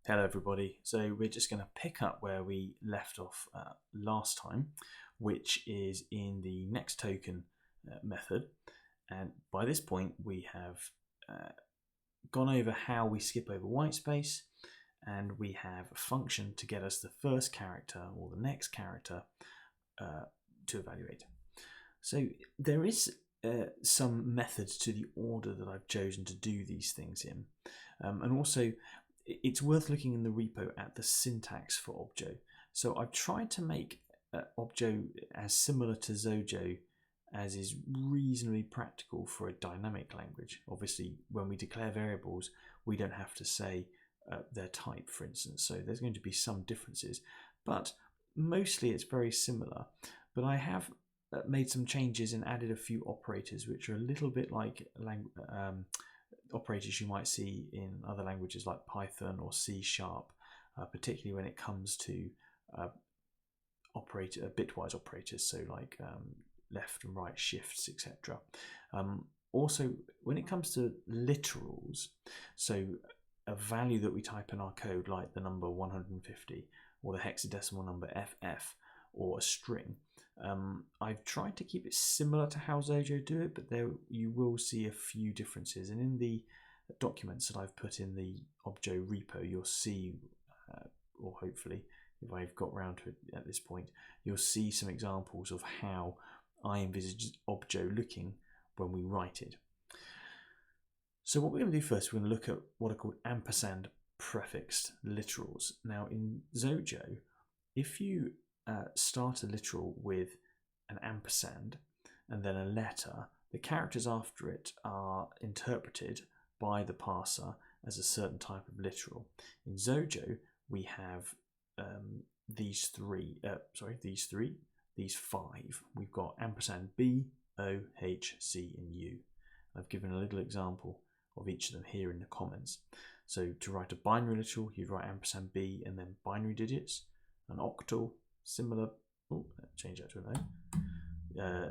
Hello everybody, so we're just going to pick up where we left off last time, which is in the next token method, and by this point we have gone over how we skip over white space, and we have a function to get us the first character or the next character to evaluate. So there is some methods to the order that I've chosen to do these things in, and also it's worth looking in the repo at the syntax for Objo. So I've tried to make Objo as similar to Xojo as is reasonably practical for a dynamic language. Obviously, when we declare variables, we don't have to say their type, for instance. So there's going to be some differences, but mostly it's very similar. But I have made some changes and added a few operators which are a little bit like operators you might see in other languages like Python or C#, particularly when it comes to bitwise operators, so like left and right shifts, etc. Also, when it comes to literals, so a value that we type in our code, like the number 150 or the hexadecimal number FF or a string, I've tried to keep it similar to how Xojo do it, but there you will see a few differences. And in the documents that I've put in the Objo repo, you'll see, or hopefully, if I've got round to it at this point, you'll see some examples of how I envisage Objo looking when we write it. So what we're going to do first, we're going to look at what are called ampersand prefixed literals. Now in Xojo, if you start a literal with an ampersand and then a letter, the characters after it are interpreted by the parser as a certain type of literal. In Xojo, we have these five. We've got ampersand B, O, H, C, and U. I've given a little example of each of them here in the comments. So to write a binary literal, you'd write ampersand B and then binary digits. An octal, similar, change that to an O,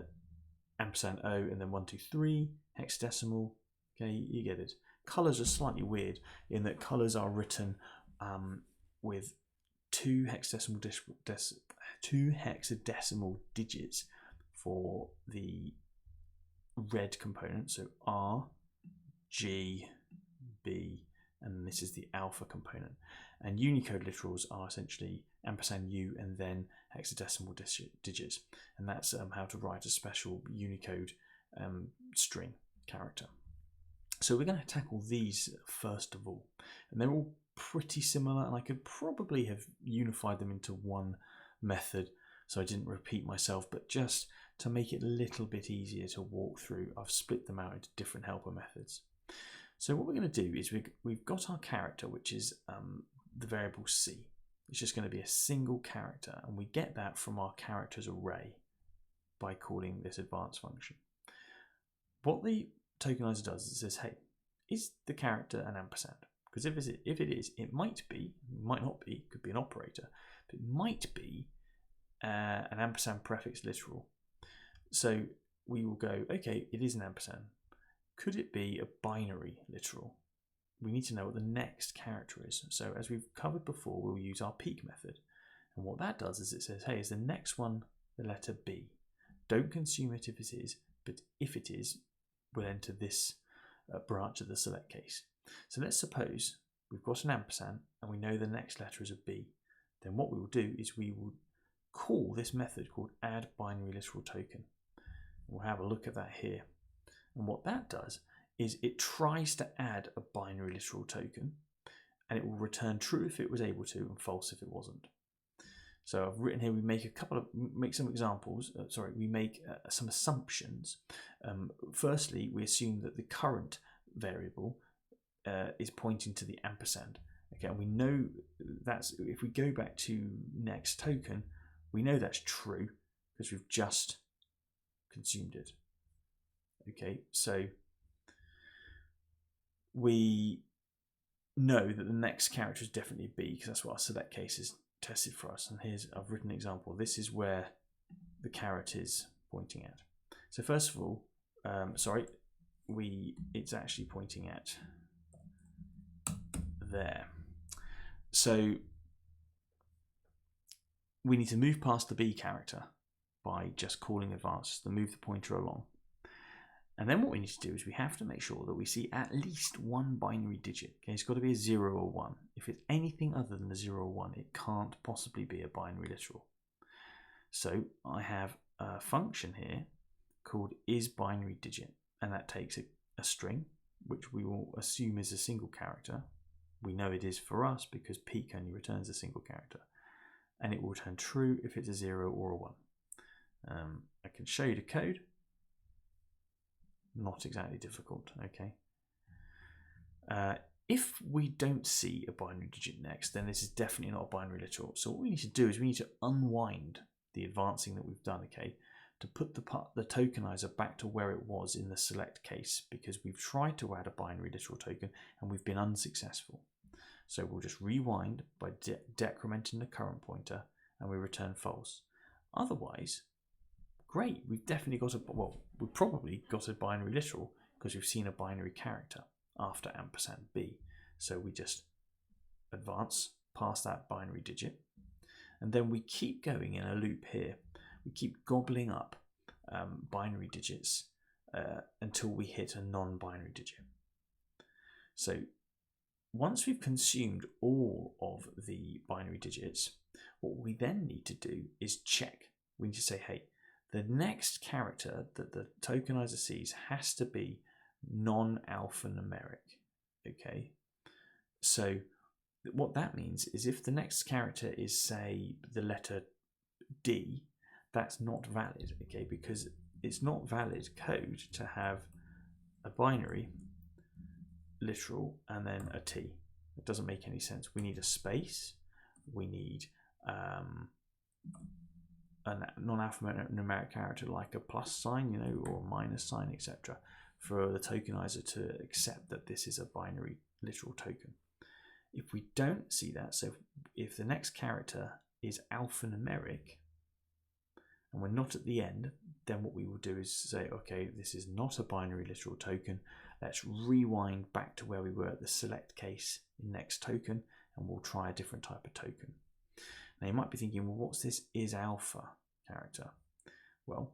ampersand O and then 1, 2, 3, hexadecimal, okay, you get it. Colors are slightly weird in that colors are written with two hexadecimal digits for the red component, so R, G, B, and this is the alpha component. And Unicode literals are essentially ampersand U and then hexadecimal digits, and that's how to write a special Unicode string character. So we're going to tackle these first of all, and they're all pretty similar, and I could probably have unified them into one method so I didn't repeat myself, but just to make it a little bit easier to walk through, I've split them out into different helper methods. So what we're going to do is we've got our character, which is the variable C. It's just going to be a single character, and we get that from our characters array by calling this advanced function. What the tokenizer does is it says, hey, is the character an ampersand? Because if it is, it might be, might not be, could be an operator, but it might be an ampersand prefix literal. So we will go, okay, it is an ampersand. Could it be a binary literal? We need to know what the next character is. So as we've covered before, we'll use our peek method. And what that does is it says, hey, is the next one the letter B? Don't consume it if it is, but if it is, we'll enter this branch of the select case. So let's suppose we've got an ampersand and we know the next letter is a B. Then what we will do is we will call this method called add binary literal token. We'll have a look at that here. And what that does is it tries to add a binary literal token, and it will return true if it was able to and false if it wasn't. So I've written here, we make some examples, we make some assumptions. Firstly, we assume that the current variable is pointing to the ampersand. Okay, and we know that's, if we go back to next token, we know that's true because we've just consumed it. Okay, so we know that the next character is definitely B because that's what our select case is tested for us. And here's, I've written an example. This is where the caret is pointing at. So first of all, it's actually pointing at there. So we need to move past the B character by just calling advanced to move the pointer along. And then what we need to do is we have to make sure that we see at least one binary digit. Okay, it's got to be a 0 or 1. If it's anything other than a 0 or 1, it can't possibly be a binary literal. So I have a function here called isBinaryDigit, and that takes a string, which we will assume is a single character. We know it is for us because peek only returns a single character, and it will return true if it's a 0 or a 1. I can show you the code. Not exactly difficult, okay. If we don't see a binary digit next, then this is definitely not a binary literal. So what we need to do is we need to unwind the advancing that we've done, okay, to put the tokenizer back to where it was in the select case, because we've tried to add a binary literal token and we've been unsuccessful. So we'll just rewind by decrementing the current pointer and we return false. Otherwise, great, we've definitely got we've probably got a binary literal because we've seen a binary character after ampersand B. So we just advance past that binary digit, and then we keep going in a loop here. We keep gobbling up binary digits until we hit a non-binary digit. So once we've consumed all of the binary digits, what we then need to do is check. We need to say, hey, the next character that the tokenizer sees has to be non-alphanumeric, okay? So what that means is if the next character is, say, the letter D, that's not valid, okay? Because it's not valid code to have a binary, literal, and then a T. It doesn't make any sense. We need a space, we need a non-alphanumeric character like a plus sign, you know, or a minus sign, etc., for the tokenizer to accept that this is a binary literal token. If we don't see that, so if the next character is alphanumeric and we're not at the end, then what we will do is say, okay, this is not a binary literal token. Let's rewind back to where we were at the select case in next token, and we'll try a different type of token. Now you might be thinking, well, what's this is alpha character? Well,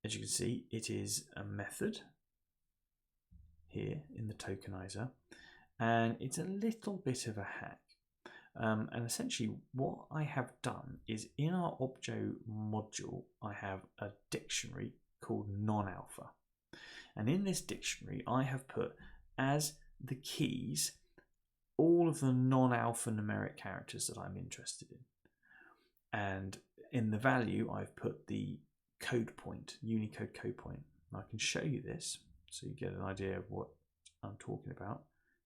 as you can see, it is a method here in the tokenizer, and it's a little bit of a hack. And essentially what I have done is in our Objo module, I have a dictionary called non-alpha. And in this dictionary, I have put as the keys all of the non-alphanumeric characters that I'm interested in. And in the value, I've put the code point, Unicode code point. And I can show you this so you get an idea of what I'm talking about.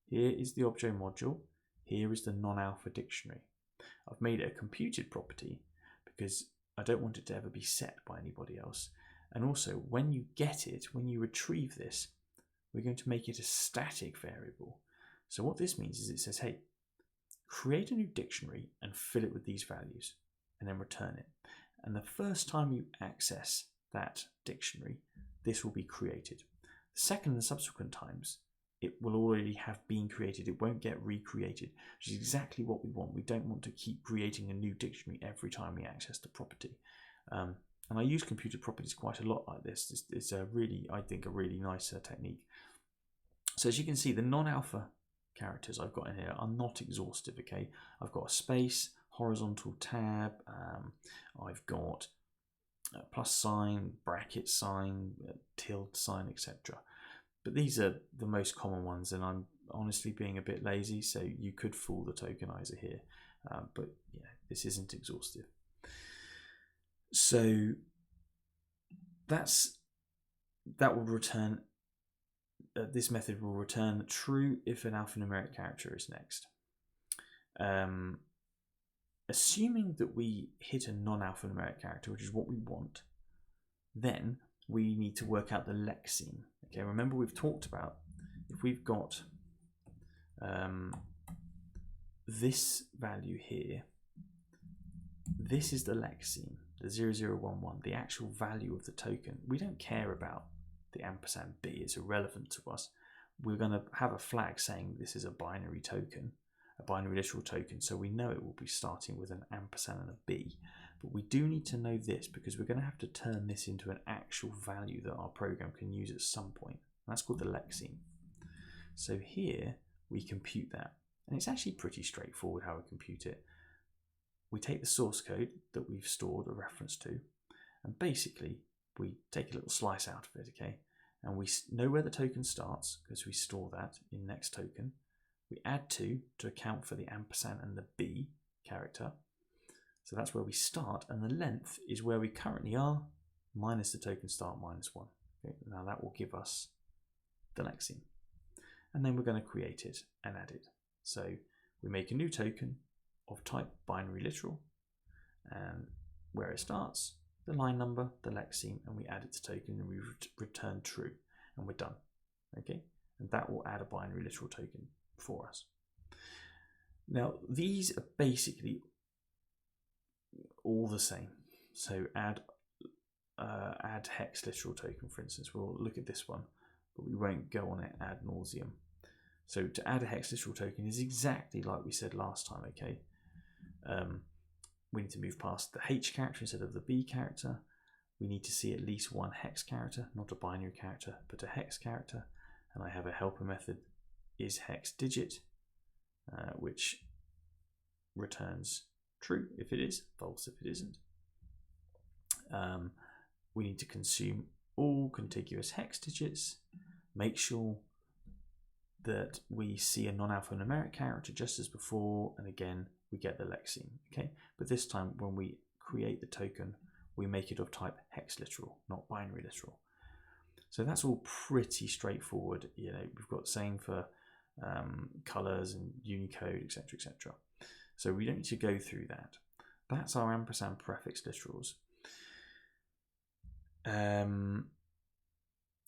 Here is the Objo module. Here is the non-alpha dictionary. I've made it a computed property because I don't want it to ever be set by anybody else. And also, when you get it, when you retrieve this, we're going to make it a static variable. So what this means is it says, hey, create a new dictionary and fill it with these values, and then return it. And the first time you access that dictionary, this will be created. The second and subsequent times, it will already have been created. It won't get recreated, which is exactly what we want. We don't want to keep creating a new dictionary every time we access the property. And I use computed properties quite a lot like this. It's a really, I think, a really nice technique. So as you can see, the non-alpha characters I've got in here are not exhaustive, okay? I've got a space, horizontal tab, I've got a plus sign, bracket sign, tilde sign, etc. But these are the most common ones, and I'm honestly being a bit lazy, so you could fool the tokenizer here, but yeah, this isn't exhaustive. So that will return, this method will return true if an alphanumeric character is next. Assuming that we hit a non-alphanumeric character, which is what we want, then we need to work out the Lexing. Okay, remember we've talked about if we've got this value here, this is the Lexing, the 0011, the actual value of the token. We don't care about the ampersand B, it's irrelevant to us. We're going to have a flag saying this is a binary token, a binary literal token, so we know it will be starting with an ampersand and a B. But we do need to know this because we're going to have to turn this into an actual value that our program can use at some point. That's called the Lexing. So here we compute that, and it's actually pretty straightforward how we compute it. We take the source code that we've stored a reference to, and basically we take a little slice out of it, okay? And we know where the token starts because we store that in next token. We add 2 to account for the ampersand and the B character. So that's where we start, and the length is where we currently are, minus the token start minus 1. Okay, now that will give us the Lexing. And then we're going to create it and add it. So we make a new token of type binary literal, and where it starts, the line number, the Lexing, and we add it to token and we return true, and we're done. Okay, and that will add a binary literal token for us. Now these are basically all the same. So add hex literal token, for instance. We'll look at this one, but we won't go on it ad nauseum. So to add a hex literal token is exactly like we said last time. Okay, we need to move past the H character instead of the B character. We need to see at least one hex character, not a binary character, but a hex character. And I have a helper method is hex digit, which returns true if it is, false if it isn't. We need to consume all contiguous hex digits, make sure that we see a non-alphanumeric character just as before, and again we get the Lexing. Okay, but this time when we create the token, we make it of type hex literal, not binary literal. So that's all pretty straightforward. You know, we've got the same for colors and Unicode, etc., etc. So we don't need to go through that. That's our ampersand prefix literals. And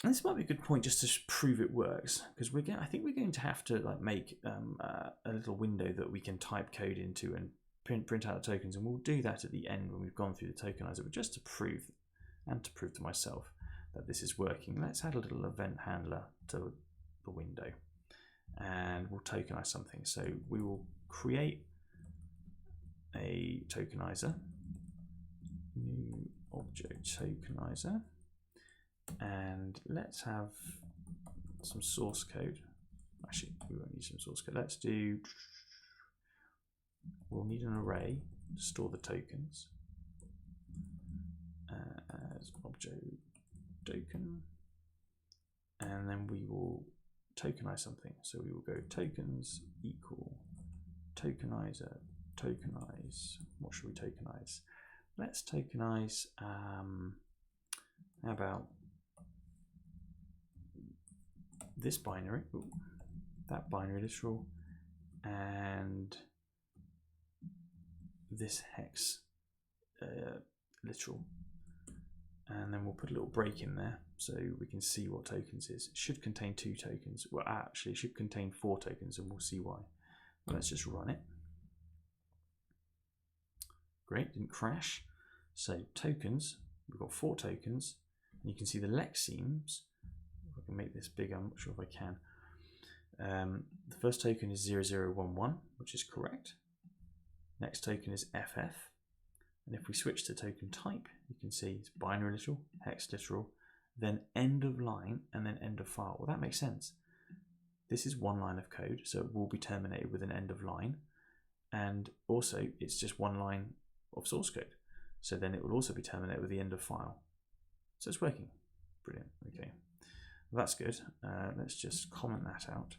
this might be a good point just to prove it works, because I think we're going to have to like make a little window that we can type code into and print out the tokens, and we'll do that at the end when we've gone through the tokenizer. But just to prove, and to prove to myself that this is working, let's add a little event handler to the window, and we'll tokenize something. So we will create a tokenizer, new Objo tokenizer, and let's have some source code. Actually, we won't need some source code. We'll need an array to store the tokens as Objo token, and then we will tokenize something. So we will go tokens equal tokenizer, tokenize. What should we tokenize? Let's tokenize, how about this binary, that binary literal, and this hex literal. And then we'll put a little break in there so we can see what tokens is. It should contain 2 tokens. Well, actually, it should contain 4 tokens, and we'll see why. But let's just run it. Great, didn't crash. So tokens, we've got 4 tokens, and you can see the Lexemes. If I can make this bigger, I'm not sure if I can. The first token is 0011, which is correct. Next token is FF. And if we switch to token type, you can see it's binary literal, hex literal, then end of line, and then end of file. Well, that makes sense. This is one line of code, so it will be terminated with an end of line. And also, it's just one line of source code. So then it will also be terminated with the end of file. So it's working. Brilliant. Okay, well, that's good. Let's just comment that out,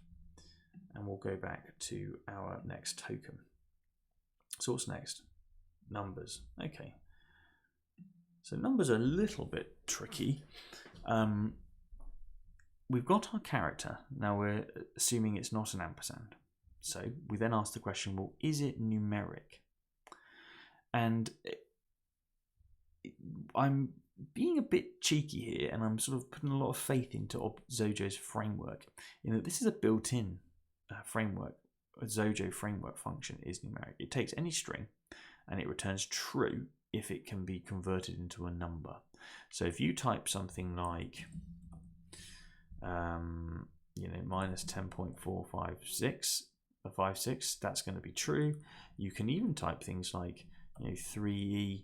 and we'll go back to our next token. So what's next? Numbers. Okay, so numbers are a little bit tricky. We've got our character. Now we're assuming it's not an ampersand. So we then ask the question, well, is it numeric? And I'm being a bit cheeky here, and I'm sort of putting a lot of faith into Xojo's framework, in that this is a built-in framework. A Xojo framework function is numeric. It takes any string and it returns true if it can be converted into a number. So if you type something like minus 10.456, a 5, 6, that's going to be true. You can even type things like 3E5,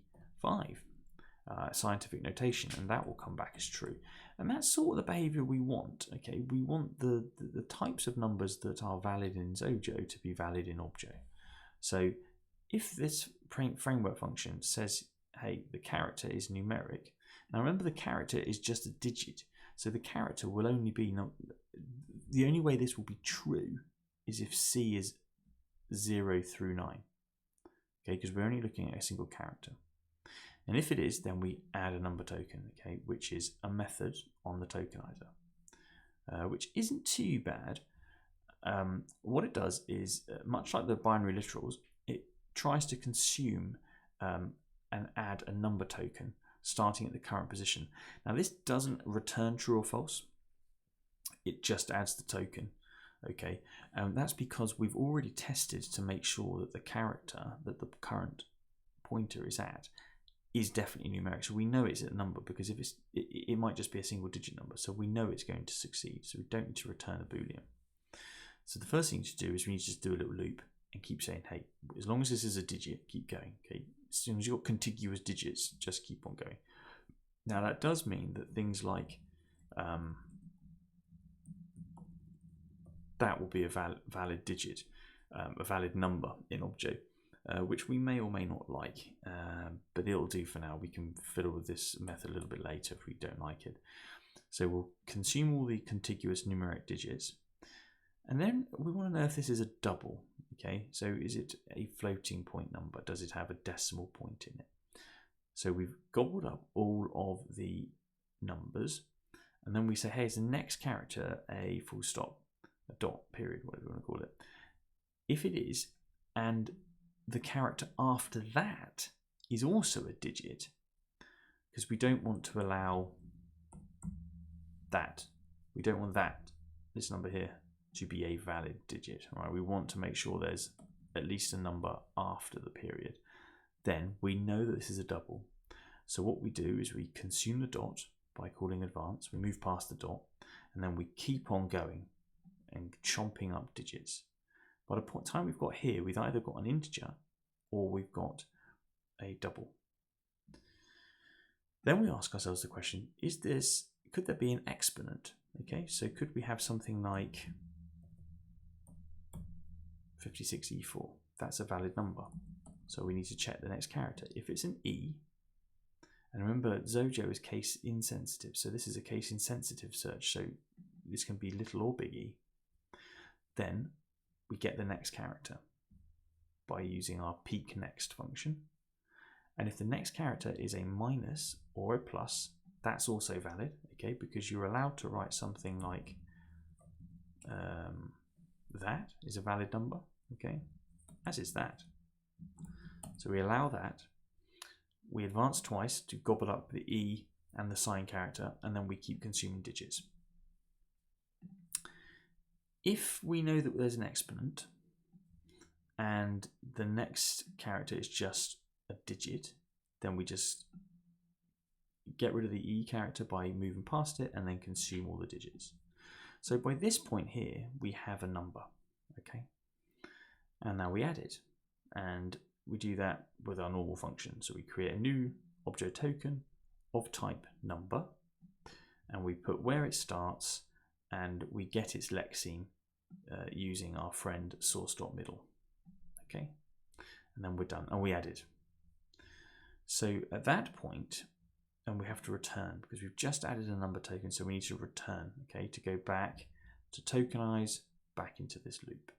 scientific notation, and that will come back as true. And that's sort of the behavior we want. Okay, we want the types of numbers that are valid in Xojo to be valid in Objo. So if this framework function says, hey, the character is numeric, now remember the character is just a digit, so the character will only be, the only way this will be true is if C is 0 through 9, okay, because we're only looking at a single character. And if it is, then we add a number token, okay, which is a method on the tokenizer, which isn't too bad. What it does is, much like the binary literals, it tries to consume and add a number token starting at the current position. Now this doesn't return true or false, it just adds the token. Okay, that's because we've already tested to make sure that the character that the current pointer is at is definitely numeric. So we know it's a number, because if it might just be a single digit number. So we know it's going to succeed. So we don't need to return a Boolean. So the first thing to do is we need to just do a little loop and keep saying, hey, as long as this is a digit, keep going. Okay, as soon as you've got contiguous digits, just keep on going. Now that does mean that things like that will be a valid digit, a valid number in Objo, which we may or may not like, but it'll do for now. We can fiddle with this method a little bit later if we don't like it. So we'll consume all the contiguous numeric digits, and then we want to know if this is a double. Okay, so is it a floating point number? Does it have a decimal point in it? So we've gobbled up all of the numbers, and then we say, hey, is the next character a full stop, a dot, period, whatever you want to call it? If it is, and the character after that is also a digit, because we don't want to allow that, we don't want this number here to be a valid digit, right? We want to make sure there's at least a number after the period. Then we know that this is a double. So what we do is we consume the dot by calling advance, we move past the dot, and then we keep on going and chomping up digits. By the time we've got here, we've either got an integer or we've got a double. Then we ask ourselves the question, could there be an exponent? Okay, so could we have something like 56E4? That's a valid number. So we need to check the next character. If it's an E, and remember Xojo is case insensitive, so this is a case insensitive search, so this can be little or big E, then we get the next character by using our peek next function. And if the next character is a minus or a plus, that's also valid, okay, because you're allowed to write something like that is a valid number, okay, as is that. So we allow that. We advance twice to gobble up the E and the sign character, and then we keep consuming digits. If we know that there's an exponent and the next character is just a digit, then we just get rid of the E character by moving past it and then consume all the digits. So by this point here, we have a number, okay? And now we add it, and we do that with our normal function. So we create a new Objo token of type number, and we put where it starts, and we get its Lexing using our friend source.middle, okay? And then we're done, and we add it. So at that point, and we have to return because we've just added a number token, so we need to return, okay, to go back to tokenize back into this loop.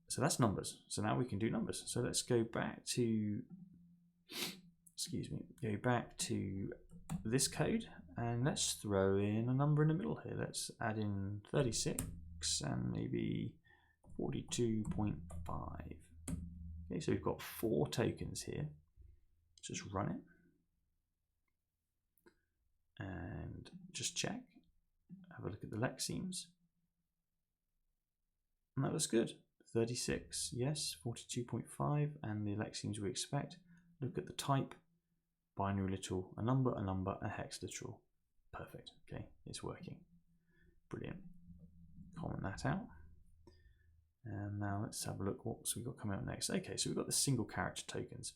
So that's numbers. So now we can do numbers. So let's go back to, go back to this code, and let's throw in a number in the middle here. Let's add in 36 and maybe 42.5. Okay, so we've got 4 tokens here. Just run it and just check. Have a look at the Lexems, and that looks good. 36, yes, 42.5, and the Lexems we expect. Look at the type, binary literal, a number, a hex literal. Perfect, okay, it's working. Brilliant. Comment that out. And now let's have a look what we've got coming up next. Okay, so we've got the single character tokens.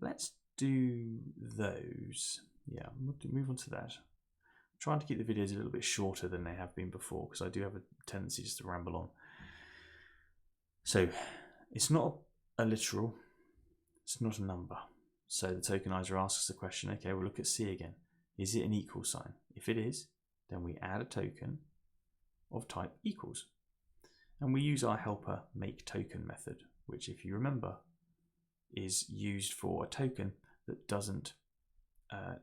Let's do those. Yeah, we'll move on to that. I'm trying to keep the videos a little bit shorter than they have been before because I do have a tendency just to ramble on. So it's not a literal, it's not a number. So the tokenizer asks the question, okay, we'll look at C again. Is it an equal sign? If it is, then we add a token of type equals. And we use our helper make token method, which if you remember is used for a token that doesn't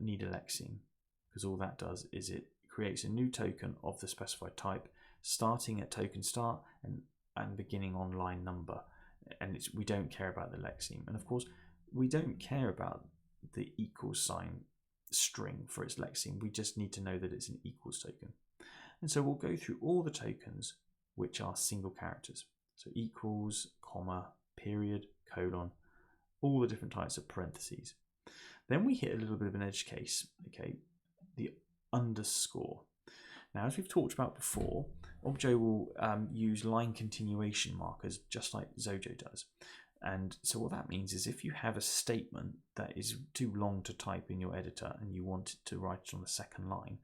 need a Lexing, because all that does is it creates a new token of the specified type starting at token start and beginning on line number. And we don't care about the Lexing. And of course, we don't care about the equals sign string for its Lexing. We just need to know that it's an equals token. And so we'll go through all the tokens which are single characters. So equals, comma, period, colon, all the different types of parentheses. Then we hit a little bit of an edge case, okay, the underscore. Now, as we've talked about before, Objo will use line continuation markers just like Xojo does. And so what that means is if you have a statement that is too long to type in your editor and you want it to write it on the second line,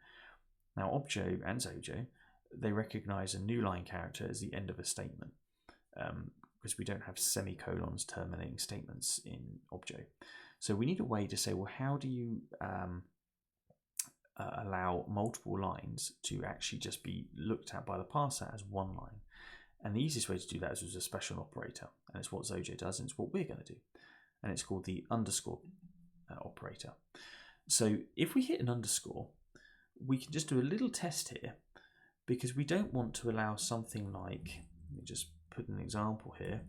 now Objo and Xojo, they recognize a new line character as the end of a statement because we don't have semicolons terminating statements in Objo. So we need a way to say, well, how do you allow multiple lines to actually just be looked at by the parser as one line? And the easiest way to do that is with a special operator, and it's what Xojo does, and it's what we're going to do, and it's called the underscore operator. So if we hit an underscore, we can just do a little test here, because we don't want to allow something like, let me just put an example here,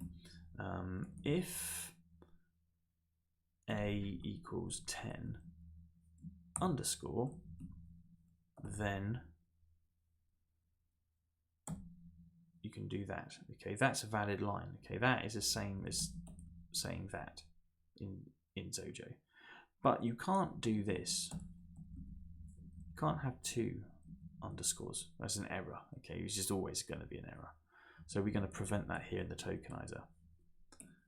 if a equals 10 underscore, then you can do that. Okay, that's a valid line. Okay, that is the same as saying that in Xojo. But you can't do this. You can't have two underscores. That's an error. Okay, it's just always going to be an error. So we're going to prevent that here in the tokenizer.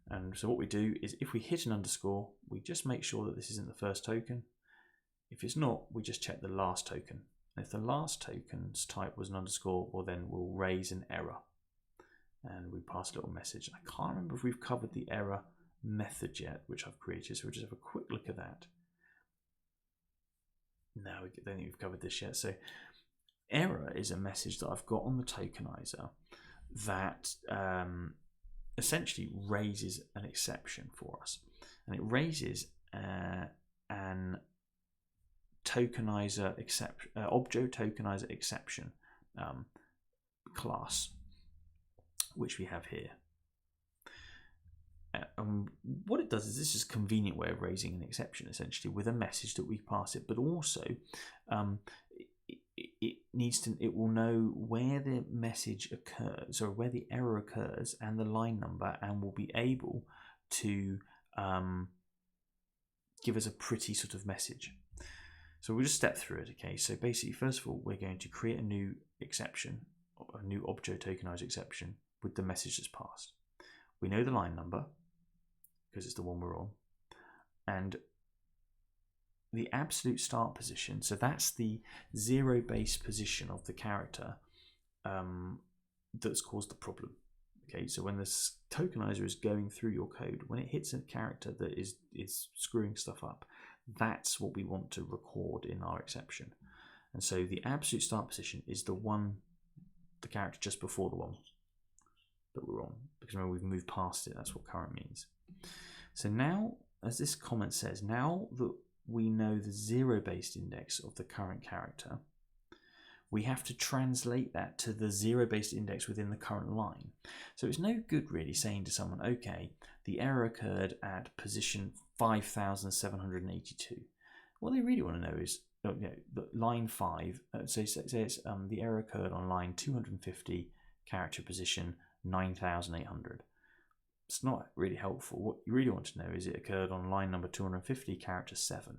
And so what we do is if we hit an underscore, we just make sure that this isn't the first token. If it's not, we just check the last token. And if the last token's type was an underscore, well then we'll raise an error. And we pass a little message. I can't remember if we've covered the error method yet, which I've created, so we'll just have a quick look at that. No, I don't think we've covered this yet. So error is a message that I've got on the tokenizer that essentially raises an exception for us. And it raises an tokenizer exception, Objo tokenizer exception class, which we have here. What it does is this is a convenient way of raising an exception, essentially, with a message that we pass it, but also it will know where the message occurs, or where the error occurs, and the line number, and will be able to give us a pretty sort of message. So we'll just step through it. Okay, so basically, first of all, we're going to create a new exception, a new Objo tokenizer exception with the message that's passed. We know the line number because it's the one we're on, and the absolute start position, so that's the zero base position of the character that's caused the problem. Okay, so when this tokenizer is going through your code, when it hits a character that is screwing stuff up, that's what we want to record in our exception. And so the absolute start position is the character just before the one that we're on, because remember we've moved past it. That's what current means. So now, as this comment says, now that we know the zero-based index of the current character, we have to translate that to the zero-based index within the current line. So it's no good really saying to someone, okay, the error occurred at position 5782. What they really want to know is, line 5, so say it's the error occurred on line 250, character position 9800. It's not really helpful. What you really want to know is it occurred on line number 250, character 7.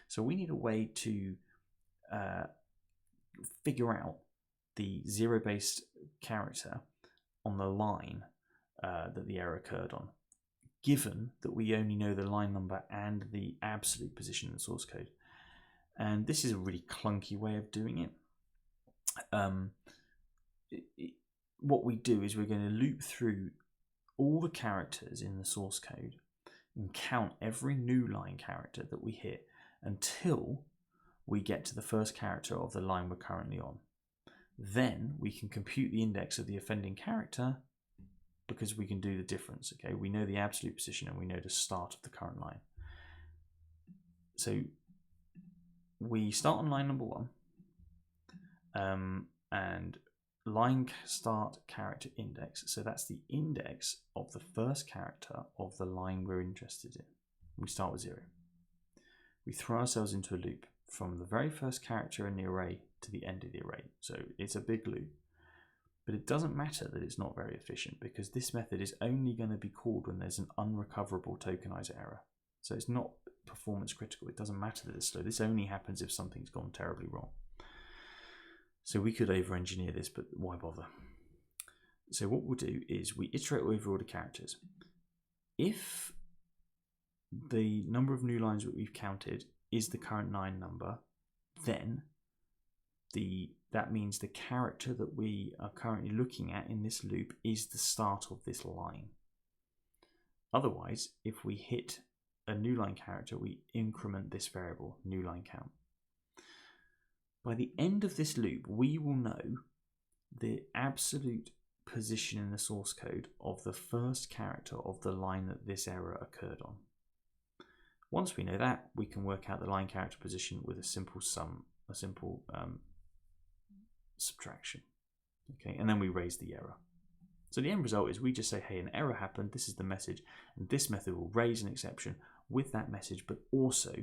So we need a way to figure out the zero-based character on the line that the error occurred on, given that we only know the line number and the absolute position in the source code. And this is a really clunky way of doing it. What we do is we're going to loop through all the characters in the source code and count every new line character that we hit until we get to the first character of the line we're currently on. Then we can compute the index of the offending character because we can do the difference. Okay, we know the absolute position and we know the start of the current line. So we start on line number 1, and line start character index. So that's the index of the first character of the line we're interested in. We start with 0. We throw ourselves into a loop from the very first character in the array to the end of the array. So it's a big loop, but it doesn't matter that it's not very efficient because this method is only going to be called when there's an unrecoverable tokenizer error. So it's not performance critical. It doesn't matter that it's slow. This only happens if something's gone terribly wrong. So we could over-engineer this, but why bother? So what we'll do is we iterate over all the characters. If the number of new lines that we've counted is the current 9 number, then that means the character that we are currently looking at in this loop is the start of this line. Otherwise, if we hit a new line character, we increment this variable, new line count. By the end of this loop, we will know the absolute position in the source code of the first character of the line that this error occurred on. Once we know that, we can work out the line character position with a simple sum, a simple subtraction. Okay, and then we raise the error. So the end result is we just say, hey, an error happened, this is the message, and this method will raise an exception with that message, but also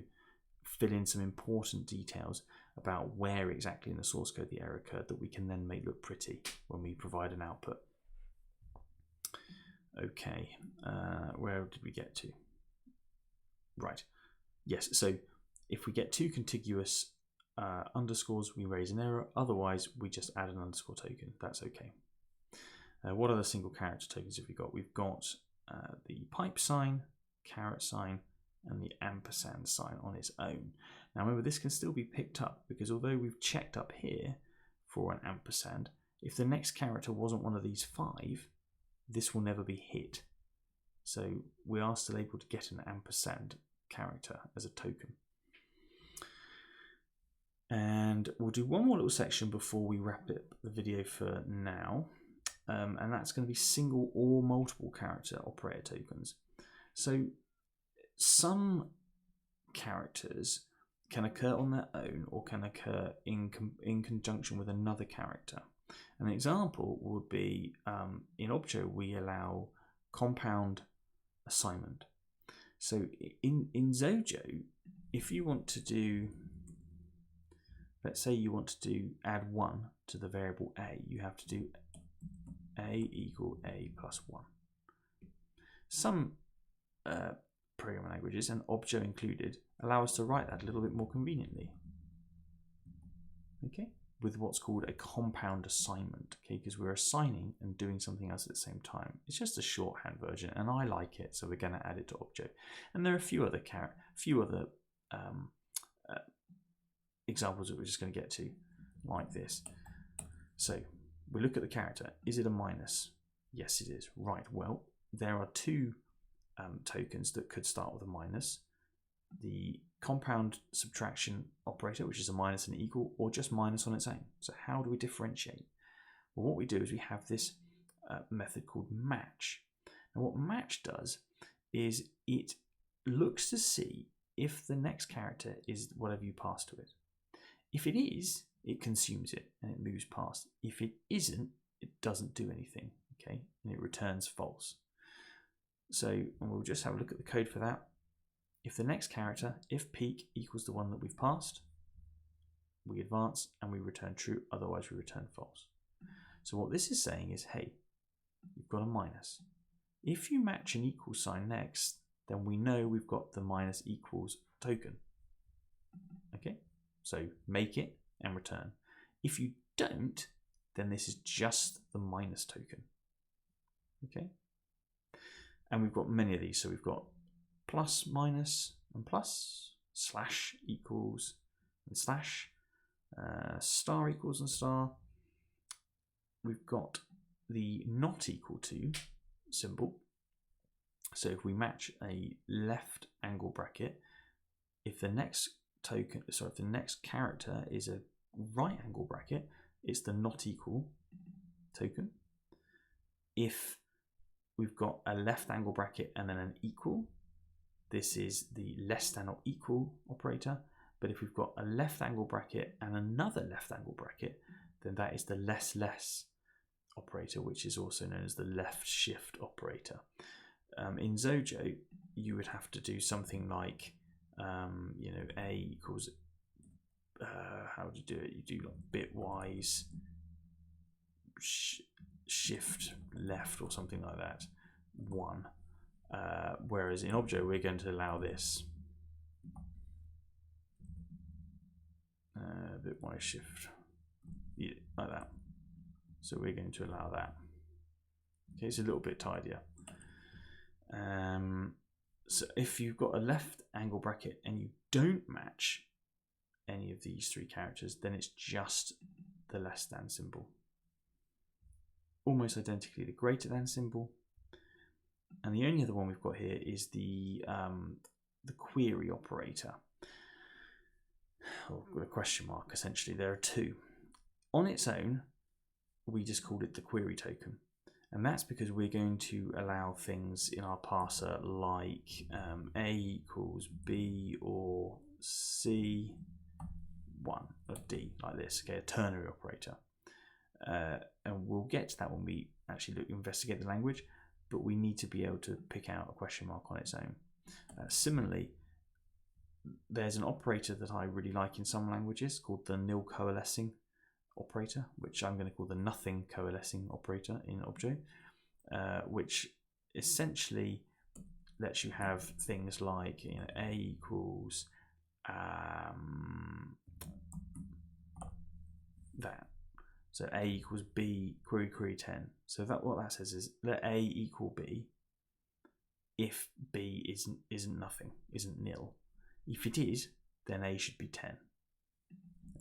fill in some important details about where exactly in the source code the error occurred that we can then make look pretty when we provide an output. Okay, where did we get to? Right, yes, so if we get 2 contiguous underscores, we raise an error. Otherwise, we just add an underscore token. That's okay. What other single character tokens have we got? We've got the pipe sign, caret sign, and the ampersand sign on its own. Now remember, this can still be picked up because although we've checked up here for an ampersand, if the next character wasn't one of these 5, this will never be hit. So we are still able to get an ampersand character as a token. And we'll do one more little section before we wrap up the video for now. And that's going to be single or multiple character operator tokens. So some characters can occur on their own or can occur in conjunction with another character. An example would be in Objo we allow compound assignment. So in Xojo, if you want to do, let's say you want to add 1 to the variable a, you have to do a equal a plus 1. Some programming languages, and Objo included, allow us to write that a little bit more conveniently. Okay, with what's called a compound assignment. Okay, because we're assigning and doing something else at the same time. It's just a shorthand version, and I like it, so we're going to add it to Objo. And there are a few other examples that we're just going to get to, like this. So we look at the character. Is it a minus? Yes, it is. Right. Well, there are 2 tokens that could start with a minus. The compound subtraction operator, which is a minus and equal, or just minus on its own. So how do we differentiate? Well, what we do is we have this method called match. And what match does is it looks to see if the next character is whatever you pass to it. If it is, it consumes it and it moves past. If it isn't, it doesn't do anything, okay? And it returns false. So we'll just have a look at the code for that. If the next character, if peak equals the one that we've passed, we advance and we return true, otherwise we return false. So what this is saying is, hey, you've got a minus. If you match an equal sign next, then we know we've got the minus equals token. Okay, so make it and return. If you don't, then this is just the minus token. Okay, and we've got many of these. So we've got plus, minus, and plus, slash equals and slash, star equals and star. We've got the not equal to symbol. So if we match a left angle bracket, if the next if the next character is a right angle bracket, it's the not equal token. If we've got a left angle bracket and then an equal, this is the less than or equal operator. But if we've got a left angle bracket and another left angle bracket, then that is the less operator, which is also known as the left shift operator. In Xojo, you would have to do something like, A equals, how would you do it? You do like bitwise shift left or something like that, 1. Whereas in Objo, we're going to allow this. Bitwise shift, like that. So we're going to allow that. Okay, it's a little bit tidier. So if you've got a left angle bracket and you don't match any of these 3 characters, then it's just the less than symbol. Almost identically the greater than symbol. And the only other one we've got here is the query operator, or the question mark. Essentially, there are 2. On its own, we just called it the query token. And that's because we're going to allow things in our parser like A equals B or C 1 of D, like this, okay, a ternary operator. And we'll get to that when we actually investigate the language, but we need to be able to pick out a question mark on its own. Similarly, there's an operator that I really like in some languages called the nil coalescing operator, which I'm going to call the nothing coalescing operator in Objo, which essentially lets you have things like A equals that. So A equals B query 10. So what that says is let A equal B if B isn't nothing, isn't nil. If it is, then A should be 10.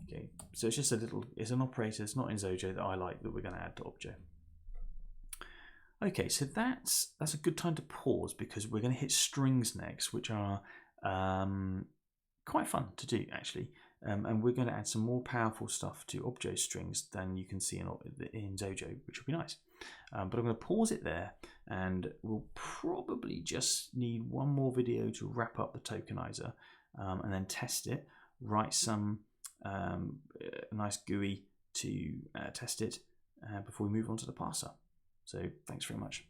Okay, so it's just it's an operator that's not in Xojo that I like, that we're going to add to Objo. Okay, so that's a good time to pause, because we're going to hit strings next, which are quite fun to do actually. And we're going to add some more powerful stuff to Objo strings than you can see in Xojo, which will be nice. But I'm going to pause it there, and we'll probably just need one more video to wrap up the tokenizer, and then test it, write some nice GUI to test it before we move on to the parser. So thanks very much.